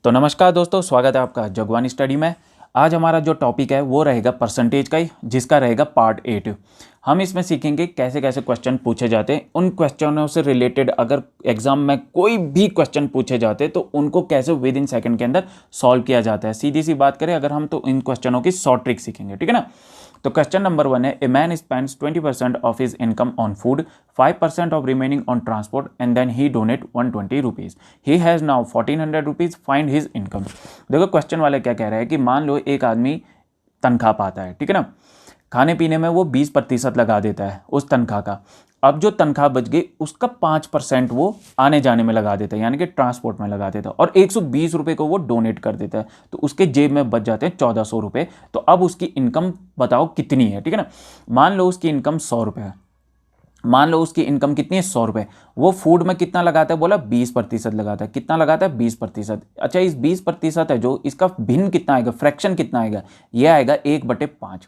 तो नमस्कार दोस्तों, स्वागत है आपका जगवानी स्टडी में। आज हमारा जो टॉपिक है वो रहेगा परसेंटेज का ही, जिसका रहेगा पार्ट 8। हम इसमें सीखेंगे कैसे कैसे क्वेश्चन पूछे जाते हैं। उन क्वेश्चनों से रिलेटेड अगर एग्जाम में कोई भी क्वेश्चन पूछे जाते हैं तो उनको कैसे विद इन सेकंड के अंदर सॉल्व किया जाता है। सीधी सी बात करें अगर हम, तो इन क्वेश्चनों की शॉर्ट ट्रिक सीखेंगे, ठीक है ना। तो क्वेश्चन नंबर 1 है, a man spends 20% of his income on food, 5% of remaining on transport and then he donate 120 rupees. He has now 1400 rupees, find his income. देखो क्वेश्चन वाले क्या कह रहे हैं कि मान लो एक आदमी तनख्वाह पाता है, ठीक है ना। खाने पीने में वो 20% लगा देता है उस तनख्वाह का। अब जो तनख्वाह बच गई उसका 5% वो आने जाने में लगा देता है, यानी कि ट्रांसपोर्ट में लगा देता है, और 120 रुपये को वो डोनेट कर देता है। तो उसके जेब में बच जाते हैं 1400 रुपये। तो अब उसकी इनकम बताओ कितनी है, ठीक है ना। मान लो उसकी इनकम 100 रुपये है। मान लो उसकी इनकम कितनी है, 100 रुपये। वो फूड में कितना लगाता है, बोला 20% लगाता है। कितना लगाता है, 20%। अच्छा, इस 20% है जो, इसका भिन्न कितना आएगा, फ्रैक्शन कितना आएगा, ये आएगा 1/5।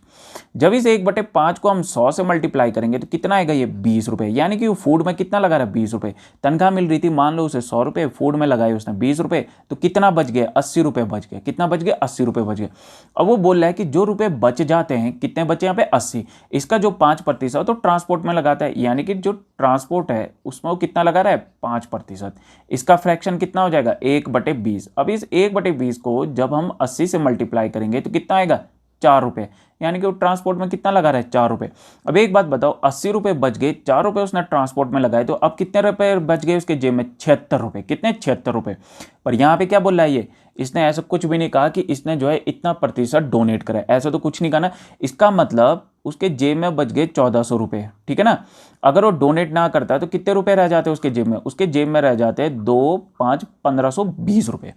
जब इस 1/5 को हम 100 से मल्टीप्लाई करेंगे तो कितना आएगा, ये 20 रुपये। यानी कि वो फूड में कितना लगा रहा है, 20 रुपये। तनख्वाह मिल रही थी, मान लो उसे 100 रुपये, फूड में लगाए उसने 20 रुपये, तो कितना बच गया, 80 रुपये बच गया। कितना बच गया, 80 रुपये बच गया। अब वो बोल रहा है कि जो रुपये बच जाते हैं, कितने बचे यहाँ पे, 80। इसका जो 5% तो ट्रांसपोर्ट में लगाता है, यानी कि जो ट्रांसपोर्ट है उसमें वो कितना लगा रहा है, 5%। इसका फ्रैक्शन कितना हो जाएगा, 1/20। अब इस 1/20 को जब हम 80 से मल्टीप्लाई करेंगे तो कितना आएगा, 4 रुपये। यानी कि वो ट्रांसपोर्ट में कितना लगा रहा है, 4 रुपये। अब एक बात बताओ, 80 रुपये बच गए, 4 रुपये उसने ट्रांसपोर्ट में लगाए, तो अब कितने रुपये बच गए उसके जेब में, 76 रुपये। कितने, 76 रुपये। पर यहाँ पे क्या बोल रहा है ये, इसने ऐसा कुछ भी नहीं कहा कि इसने जो है इतना प्रतिशत डोनेट करा है, ऐसा तो कुछ नहीं कहा ना। इसका मतलब उसके जेब में बच गए 1400 रुपये, ठीक है ना। अगर वो डोनेट ना करता तो कितने रुपए रह जाते उसके जेब में, उसके जेब में रह जाते 2, 5, 1520 रुपये।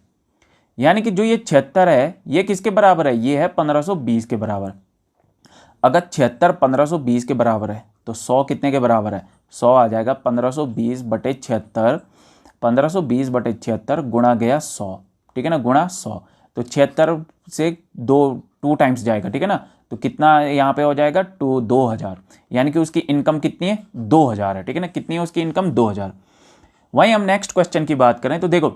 यानी कि जो ये 76 है ये किसके बराबर है, ये है 1520 के बराबर। अगर 76 1520 के बराबर है तो 100 कितने के बराबर है, 100 आ जाएगा 1520/76। 1520/76 गुणा गया 100, ठीक है ना, गुणा 100। तो 76 से 2 टाइम्स जाएगा, ठीक है ना। तो कितना यहाँ पे हो जाएगा, 2000। यानी कि उसकी इनकम कितनी है, 2000 है, ठीक है ना। कितनी है उसकी इनकम, 2000। वहीं हम नेक्स्ट क्वेश्चन की बात करें तो देखो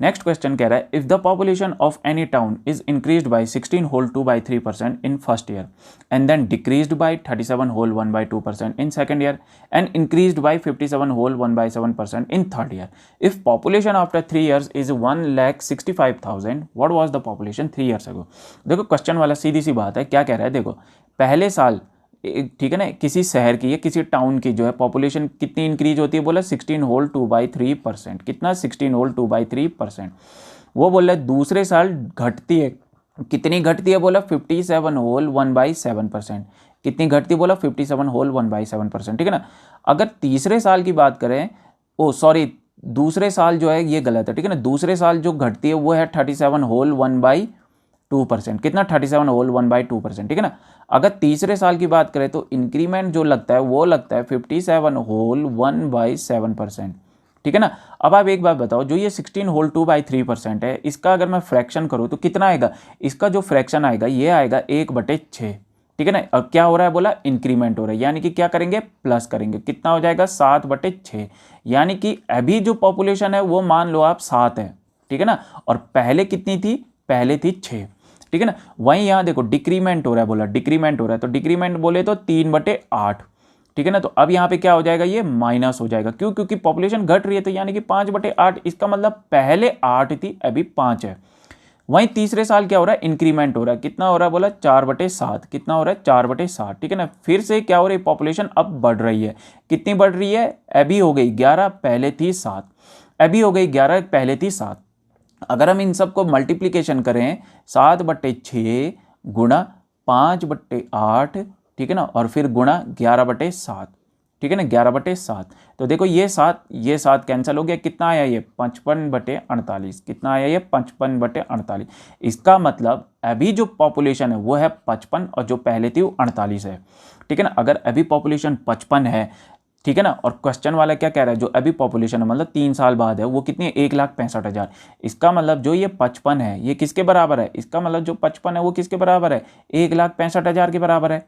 नेक्स्ट क्वेश्चन कह रहा है, if the population of any town is increased by 16.2/3% in first year and then decreased by 37.1/2% in second year and increased by 57.1/7% in third year, if population after 3 years is 1,65,000, what was the population 3 years ago। देखो question वाला सीधी सी बात है, क्या कह रहा है, देखो पहले साल, ठीक है ना, किसी शहर की या किसी टाउन की जो है पॉपुलेशन कितनी इंक्रीज होती है, बोला 16.2/3%। कितना, 16.2/3%। वो बोल रहा है दूसरे साल घटती है, कितनी घटती है, बोला 57.1/7%। कितनी घटती है, बोला 57.1/7%, ठीक है ना। अगर तीसरे साल की बात करें, ओ सॉरी, दूसरे साल जो है ये गलत है, ठीक है ना। दूसरे साल जो घटती है वो है 37.1/2%। कितना, 37.1/2%, ठीक है ना। अगर तीसरे साल की बात करें तो इंक्रीमेंट जो लगता है वो लगता है 57.1/7%, ठीक है ना। अब आप एक बात बताओ, जो ये 16.2/3% है, इसका अगर मैं फ्रैक्शन करूँ तो कितना आएगा, इसका जो फ्रैक्शन आएगा ये आएगा 1/6, ठीक है ना। अब क्या हो रहा है, बोला इंक्रीमेंट हो रहा है, यानी कि क्या करेंगे, प्लस करेंगे। कितना हो जाएगा, 7/6। यानी कि अभी जो पॉपुलेशन है वो मान लो आप 7 है, ठीक है ना, और पहले कितनी थी, पहले थी 6, ठीक है ना। वहीं यहाँ देखो डिक्रीमेंट हो रहा है, बोला डिक्रीमेंट हो रहा है, तो डिक्रीमेंट बोले तो 3/8, ठीक है ना। तो अब यहाँ पे क्या हो जाएगा, ये माइनस हो जाएगा, क्यों, क्योंकि पॉपुलेशन घट रही है, तो यानी कि 5/8। इसका मतलब पहले 8 थी, अभी 5 है। वहीं तीसरे साल क्या हो रहा है, इंक्रीमेंट हो रहा है, कितना हो रहा है, बोला 4/7। कितना हो रहा है, 4/7, ठीक है ना। फिर से क्या हो रही है, पॉपुलेशन अब बढ़ रही है। कितनी बढ़ रही है, अभी हो गई 11, पहले थी 7। अभी हो गई 11, पहले थी 7। अगर हम इन सबको मल्टीप्लीकेशन करें, 7/6 गुणा 5/8, ठीक है ना, और फिर गुणा 11/7, ठीक है ना, 11/7। तो देखो ये 7 कैंसिल हो गया, कितना आया ये, 55/48। कितना आया ये, 55/48। इसका मतलब अभी जो पॉपुलेशन है वो है 55 और जो पहले थी वो 48 है, ठीक है ना। अगर अभी पॉपुलेशन 55 है, ठीक है ना, और क्वेश्चन वाला क्या कह रहा है, जो अभी पॉपुलेशन है मतलब 3 साल बाद है वो कितनी है, 1,65,000। इसका मतलब जो ये 55 है ये किसके बराबर है, इसका मतलब जो 55 है वो किसके बराबर है, 1,65,000 के बराबर है।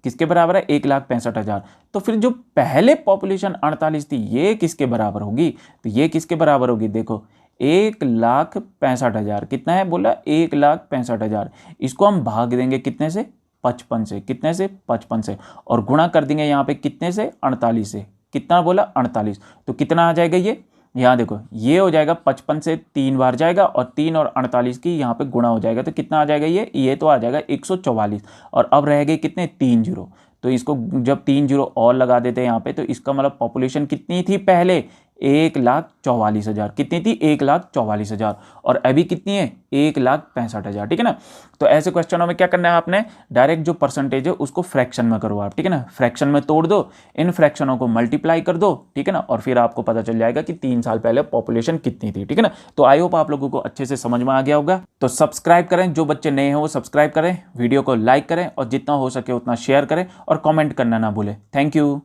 किसके बराबर है, 1,65,000। तो फिर जो पहले पॉपुलेशन 48 थी ये किसके बराबर होगी, तो ये किसके बराबर होगी, देखो 1,65,000 कितना है बोला 1,65,000। इसको हम भाग देंगे कितने से 55 से, कितने से 55 से, और गुणा कर देंगे यहाँ पे कितने से 48 से, कितना बोला 48। तो कितना आ जाएगा ये, यहाँ देखो ये हो जाएगा 55 से 3 बार जाएगा और 3 और 48 की यहाँ पे गुणा हो जाएगा, तो कितना आ जाएगा ये तो आ जाएगा 144। और अब रह गए कितने 3 जीरो, तो इसको जब 3 जीरो और लगा देते हैं यहाँ पे, तो इसका मतलब पॉपुलेशन कितनी थी पहले 1,44,000, कितनी थी 1,44,000, और अभी कितनी है 1,65,000। ठीक है ना। तो ऐसे क्वेश्चनों में क्या करना है आपने, डायरेक्ट जो परसेंटेज है उसको फ्रैक्शन में करो आप। ठीक है ना, फ्रैक्शन में तोड़ दो, इन फ्रैक्शनों को मल्टीप्लाई कर दो। ठीक है ना, और फिर आपको पता चल जाएगा कि 3 साल पहले पॉपुलेशन कितनी थी। ठीक है ना, तो आई होप आप लोगों को अच्छे से समझ में आ गया होगा। तो सब्सक्राइब करें, जो बच्चे नए हैं वो सब्सक्राइब करें, वीडियो को लाइक करें और जितना हो सके उतना शेयर करें और कॉमेंट करना ना भूलें। Thank you.